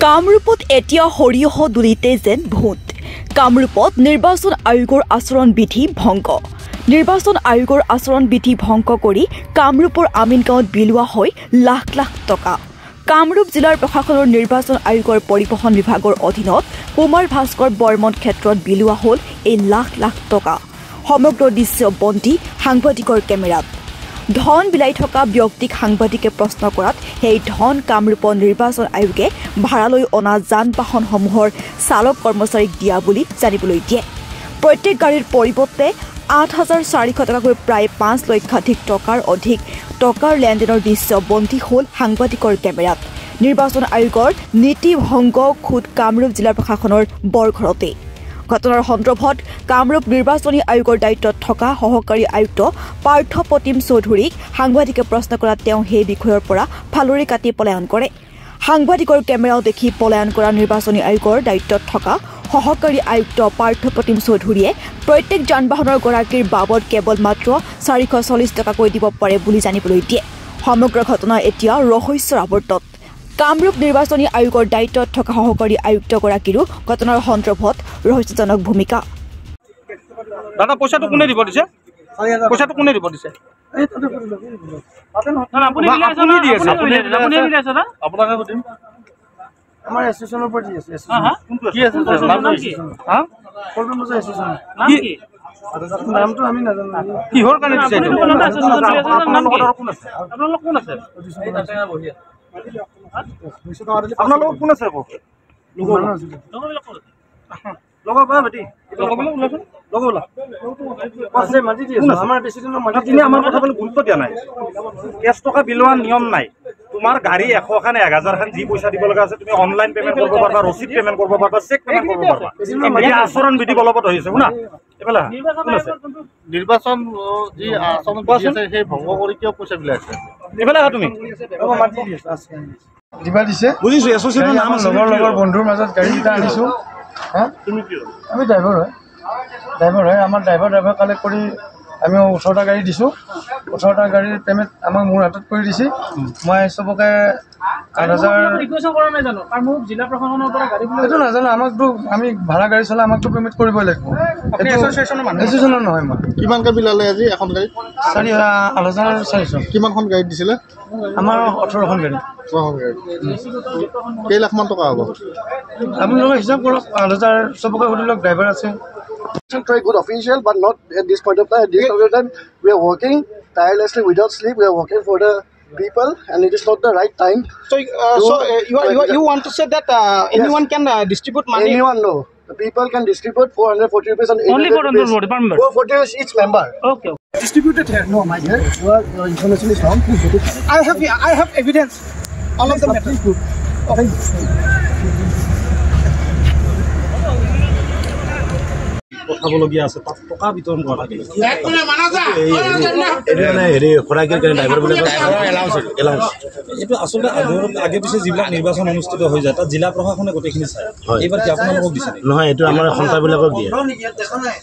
কামৰূপত এতিয়া সৰিয়হ দুলিতে যেন ভূত। কামৰূপত নিৰ্বাচন আয়োগৰ আচৰণ বিধি ভংগ। নিৰ্বাচন আয়োগৰ আচৰণ বিধি ভংগ কৰি কামৰূপৰ আমিনগাঁৱত বিলোৱা হয় লাখ লাখ টকা। কামৰূপ জিলাৰ প্ৰশাসনৰ নিৰ্বাচন আয়োগৰ পৰিবহণ বিভাগৰ অধীনত কুমাৰ ভাস্কৰ বৰ্মন ক্ষেত্ৰত বিলোৱা হ'ল এই লাখ লাখ টকা। সমগ্ৰ দৃশ্য বন্দী সাংবাদিকৰ কেমেৰাত। ধন বিলাই থকা ব্যক্তিক সাংবাদিকে প্ৰশ্ন কৰাত সেই ধন কামৰূপৰ নিৰ্বাচন আয়োগে ভাড়ালৈ অনা যান বাহনসমূহৰ চালক কৰ্মচাৰীক দিয়া বুলি জানিবলৈ দিয়ে। প্ৰত্যেক গাড়ীৰ পৰিৱৰ্তে ৮,৪০০ টকাকৈ প্ৰায় ৫ লক্ষাধিক টকাৰ অধিক টকাৰ লেনদেনৰ দৃশ্য বন্দী হ'ল সাংবাদিকৰ কেমেৰাত। নিৰ্বাচন আয়োগৰ নীতি ভংগ খোদ কামৰূপ জিলা প্ৰশাসনৰ বৰঘৰতে। ঘটনাৰ সন্দৰ্ভত কামৰূপ নিৰ্বাচনী আয়োগৰ দায়িত্বত থকা সহকাৰী আয়ুক্ত পাৰ্থ প্ৰতিম চৌধুৰীক সাংবাদিকে প্ৰশ্ন কৰাত তেওঁ সেই বিষয়ৰ পৰা ফালৰি কাটি পলায়ন কৰে। সাংবাদিকৰ কেমেৰাও দেখি পলায়ন কৰা নিৰ্বাচনী আয়োগৰ দায়িত্বত থকা সহকাৰী আয়ুক্ত পাৰ্থ প্ৰতিম চৌধুৰীয়ে প্ৰত্যেক যান বাহনৰ গৰাকীৰ বাবদ কেৱল মাত্ৰ ৪৪০ টকাকৈ দিব পাৰে বুলি জানিবলৈ দিয়ে। সমগ্ৰ ঘটনা এতিয়া ৰহস্যৰ আৱৰ্তত। কামৰূপ নিৰ্বাচনী আয়োগৰ দায়িত্বত থকা সহকাৰী আয়ুক্তগৰাকীৰো ঘটনাৰ সন্দৰ্ভত ৰহস্যজনক ভূমিকা। দাদা পইচাটো কোনে দিব দিছে? পইচাটো কোনে দিব দিছে? আমাৰ এছ'চিয়েশ্যনৰ পৰা দি আছে। কি আছে নামটো আমি নাজানো। কিহৰ কাৰণে দিছে? আপোনালোকৰ কোন আছে আকৌ? আমাৰ কথা গুৰুত্ব দিয়া নাই। কেছ টকা বিলোৱা নিয়ম নাই। তোমাৰ গাড়ী ১০০ খান ১,০০০ খান যি পইচা দিব লগা আছে তুমি অনলাইন পেমেণ্ট কৰিব পাৰবা, ৰচিদ পেমেণ্ট কৰিব পাৰবা, চেক পেমেণ্ট কৰিব পাৰবা। এতিয়া আচৰণ বিধি বলবৎ হৈছে শুনা। এইফালে নিৰ্বাচন যি আচৰণ বিধি আছে সেই ভংগ কৰি কিয় পইচা বিলাই আছে? এইফালে আহা তুমি। দিবা দিছে বুজিছো এছ'চিয়েশ্যনৰ নাম আছে। লগৰ বন্ধুৰ মাজত গাড়ীকেইটা আনিছোঁ। তুমি কি আমি ড্ৰাইভাৰ হয়। আমাৰ ড্ৰাইভাৰ কালেক্ট কৰি আমি ১৮টা গাড়ী দিছোঁ। ১৮টা গাড়ীৰ পে'মেণ্ট আমাক মোৰ হাতত কৰি দিছে। মই চবকে ৮,০০০ এইটো নাজানো। আমাকতো আমি ভাড়া গাড়ী চলাই আমাকতো পে'মেণ্ট কৰিবই লাগিব। এছ'চিয়েশ্যনৰ নহয় মই। কিমানকৈ বিলালে আজি এখন গাড়ীত? ৮,৪০০। কিমানখন গাড়ীত দিছিলে? আমাৰ ১৮খন গাড়ী। ৬খন গাড়ীত কেইলাখমান টকা হ'ব? আপোনালোকে হিচাপ কৰক। ৮,০০০ চবকে সুধি লওক। ড্ৰাইভাৰ আছে। Very good official, but not at this point of time. At this point of time, we are working tirelessly without sleep. We are working for the people, and it is not the right time. You want to say that anyone can distribute money? Anyone, no. The people can distribute 440 rupees and 800 Only 440 per member? 440 rupees each member. Okay. Distributed here. No, my dear. Your information is wrong. Please get it. I have evidence. All of them. Okay. পঠাবলগীয়া আছে তাত টকা বিতৰণ কৰা থাকিলে এইটো আচলতে আগে পিছে যিবিলাক নিৰ্বাচন অনুষ্ঠিত হৈ যায় তাত জিলা প্ৰশাসনে গোটেইখিনি চায়। এইবাৰ কি আপোনালোকক দিছে? নহয়, এইটো আমাৰ সন্থাবিলাকক দিয়ে।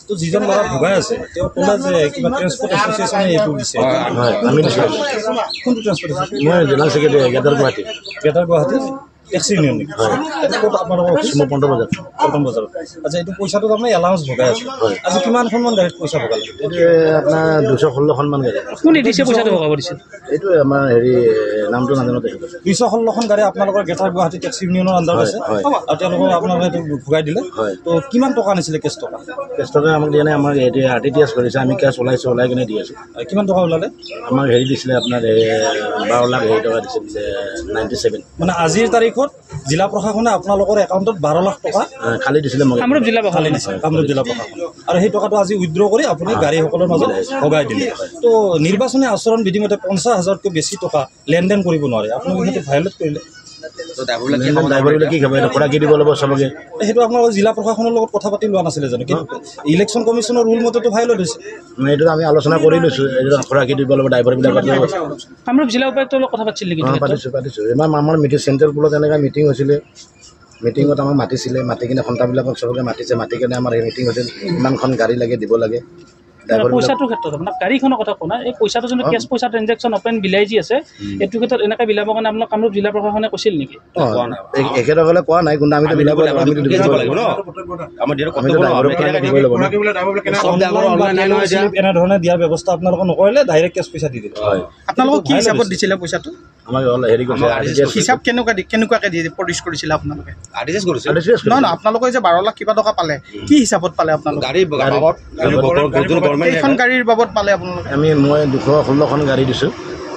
তো যিজন ল'ৰা ভগাই আছে তেওঁ ক'লে যে কিবা ট্ৰেন্সপৰ্ট এছ'চিয়েশ্যনে এইটো দিছে। আমি দিছোঁ। কোনটো ট্ৰেন্সপৰ্ট এছ'চিয়েশ্যন? মই general secretary gather Guwahati. Gather Guwahati taxi union নেকি? ক'ত আপোনালোকৰ অফিচ? মই পল্টন বজাৰত। আচ্ছা, এইটো পইচাটো তাৰমানে এলাউন্স ভগাই আছে। আজি কিমানখনমান গাড়ীত পইচা ভগালে? এইটো আপোনাৰ 216খনমান গাড়ী। কোনে দিছে পইচাটো ভগাব দিছে? এইটো আমাৰ নামটো নাজানো। 216খন গাড়ী আপোনালোকৰ গেটাৰ গুৱাহাটী টেক্সি ইউনিয়নৰ আণ্ডাৰত আছে আৰু তেওঁলোকক আপোনালোকে এইটো ভগাই দিলে। তো কিমান টকা আনিছিলে কেছ টকা? কেছ টকা আমাক দিয়া নাই। আমাৰ RTTS কৰিছে। আমি কেছ ওলাই কিনে দি আছোঁ। কিমান টকা ওলালে? আমাক দিছিলে আপোনাৰ 12 লাখ টকা দিছিলে 97। মানে আজিৰ তাৰিখত জিলা প্ৰশাসনে আপোনালোকৰ একাউণ্টত 12 লাখ টকা খালি দিছিলে। কামৰূপ জিলা প্ৰশাসনে দিছে। কামৰূপ জিলা প্ৰশাসন আৰু সেই টকাটো আজি উইথড্ৰ কৰি আপুনি গাড়ীসকলৰ মাজত ভগাই দিলে। তো নিৰ্বাচনী আচৰণ বিধিমতে 50,000তকৈ বেছি টকা লেনদেন কৰিব নোৱাৰে। আপোনালোকে সেইটো ভায়লেট কৰিলে। ড্ৰাইভাৰবিলাক কি খাব? কৰা কি দিব লাগিব চবকে? সেইটো আপোনালোকৰ জিলা প্ৰশাসনৰ লগত কথা পাতি লোৱা নাছিলে জানো? কিন্তু ইলেকশ্যন কমিশ্যনৰ ৰুল মতেতো ভায়লেট হৈছে। এইটো আমি আলোচনা কৰি লৈছোঁ। এইটো খোৰা কি দিব লাগিব ড্ৰাইভাৰবিলাক। কামৰূপ জিলা উপায়ুক্তৰ লগত কথা পাতিছিল নেকি? পাতিছোঁ। এবাৰ আমাৰ চেণ্ট্ৰেল পুলত এনেকৈ মিটিং হৈছিলে। মিটিঙত আমাক মাতিছিলে। মাতি কিনে সন্থাবিলাকক চবকে মাতিছে। মাতি কিনে আমাৰ মিটিং হৈছিল। ইমানখন গাড়ী লাগে দিব লাগে। পইচাটোৰ ক্ষেত্ৰত আপোনাক গাড়ীখনৰ কথা কোৱা নাই, এই পইচাটো যোনটো কেছ পইচা ট্ৰেঞ্জেকশ্যন অপেন বিলাই যি আছে এইটো ক্ষেত্ৰত এনেকৈ বিলাবৰ কাৰণে আপোনাক কামৰূপ জিলা প্ৰশাসনে কৈছিল নেকি? এখেতসকলে কোৱা নাই, কিন্তু আমিতো মিলাব লাগিব, আমিতো দিব লাগিব ন। এনেধৰণে দিয়াৰ ব্যৱস্থা আপোনালোকে নকৰিলে ডাইৰেক্ট কেছ পইচা দি দিলে। আপোনালোকক কি হিচাপত দিছিলে পইচাটো? আমাক হেৰি কৰিছে, হিচাপ কেনেকুৱাকৈ দিয়ে প্ৰডিউচ কৰিছিলে আপোনালোকে? নহয় নহয়, আপোনালোকে যে 12 লাখ কিবা টকা পালে কি হিচাপত পালে আপোনালোকে? কেইখন গাড়ীৰ বাবদ পালে আপোনালোকে? মই 216খন গাড়ী দিছোঁ,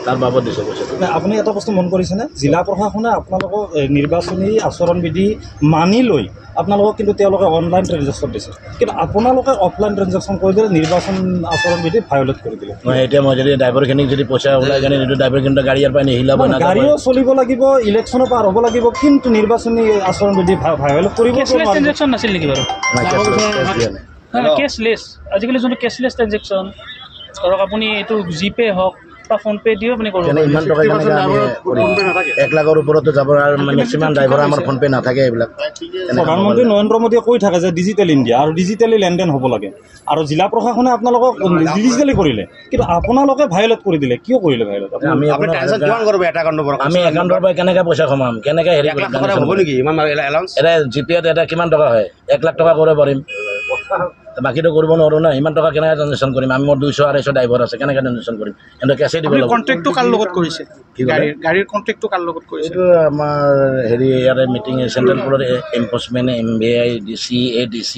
তাৰ বাবদ দিছোঁ পইচাটো। আপুনি এটা বস্তু মন কৰিছেনে, জিলা প্ৰশাসনে আপোনালোকক নিৰ্বাচনী আচৰণ বিধি মানি লৈ আপোনালোকক কিন্তু তেওঁলোকে অনলাইন ট্ৰেঞ্জেকশ্যন দিছে, কিন্তু আপোনালোকে অফলাইন ট্ৰেঞ্জেকশ্যন কৰি দিলে নিৰ্বাচন আচৰণ বিধি ভায়লেট কৰি দিলে। এতিয়া মই যদি ড্ৰাইভাৰখিনিক যদি পইচা ওলাই কেনে নিদিওঁ, ড্ৰাইভাৰ কিন্তু গাড়ী ইয়াৰ পৰা নিহিলাব, গাড়ীও চলিব লাগিব, ইলেকশ্যনৰ পাৰ হ'ব লাগিব, কিন্তু নিৰ্বাচনী আচৰণ বিধি ভায়লেট কৰিব। কেছলেছ ট্ৰেঞ্জেকশ্যন নাছিল নেকি বাৰু? কেছলেছ, আজিকালি যোনটো কেছলেছ ট্ৰেঞ্জেকশ্যন ধৰক আপুনি এইটো জিপে হওক বা ফোনপে দিও আপুনি কৰিব। ইমান টকা কেনেকৈ আমি 1 লাখৰ ওপৰতো যাব, আৰু মেক্সিমাম ড্ৰাইভাৰ আমাৰ ফোনপে নাথাকে। এইবিলাক প্ৰধানমন্ত্ৰী নৰেন্দ্ৰ মোদীয়ে কৈ থাকে যে ডিজিটেল ইণ্ডিয়া আৰু ডিজিটেলি লেনদেন হ'ব লাগে, আৰু জিলা প্ৰশাসনে আপোনালোকক ডিজিটেলি কৰিলে, কিন্তু আপোনালোকে ভায়লেট কৰি দিলে। কিয় কৰিলে ভায়লেট? আমি একাউণ্টৰ পৰা কেনেকৈ পইচা সোমাম, কেনেকৈ হেৰি হ'ব নেকি? এটা জিপেত এটা কিমান টকা হয়? 1 লাখ টকা কৰিব পাৰিম, বাকীটো কৰিব নোৱাৰোঁ না। ইমান টকা কেনেকৈ ট্ৰানজেকশ্যন কৰিম? আমি মোৰ 200-250 ড্ৰাইভাৰ আছে, কেনেকৈ ট্ৰানজেকশ্যন কৰিম? সিহঁতে কেছে দিব লাগিব। কণ্টেক্টটো কাৰ লগত কৰিছে? গাড়ীৰ কণ্টেক্টটো কাৰ লগত কৰিছে? এইটো আমাৰ হেৰি ইয়াতে মিটিং চেণ্ট্ৰেল বোৰ্ডৰ এনফৰ্চমেণ্ট, MBI, DC, ADC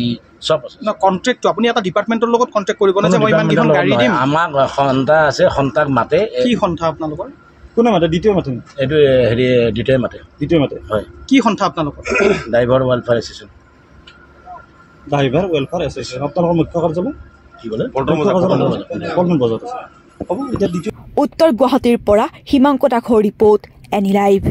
চব আছে। কণ্ট্ৰেক্টটো আপুনি এটা ডিপাৰ্টমেণ্টৰ লগত কণ্টেক্ট কৰিব না যে মই ইমানকেইখন গাড়ী দিম? আমাক সন্থা আছে, সন্থাক মাতে। কি সন্থা আপোনালোকৰ? কোনে মাতে? দ্বিতীয় মাতে। এইটো হেৰি দ্বিতীয় মাতে। দ্বিতীয় মাতে, হয়। কি সন্থা আপোনালোকৰ? Driver welfare association. Driver welfare association আপোনালোকৰ মুখ্য কাৰ্যালয় কি ক'লে? পল্টন বজাৰত আছে। হ'ব এতিয়া দ্বিতীয়। উত্তৰ গুৱাহাটীৰ পৰা হিমাংক দাসৰ ৰিপৰ্ট, এনি লাইভ।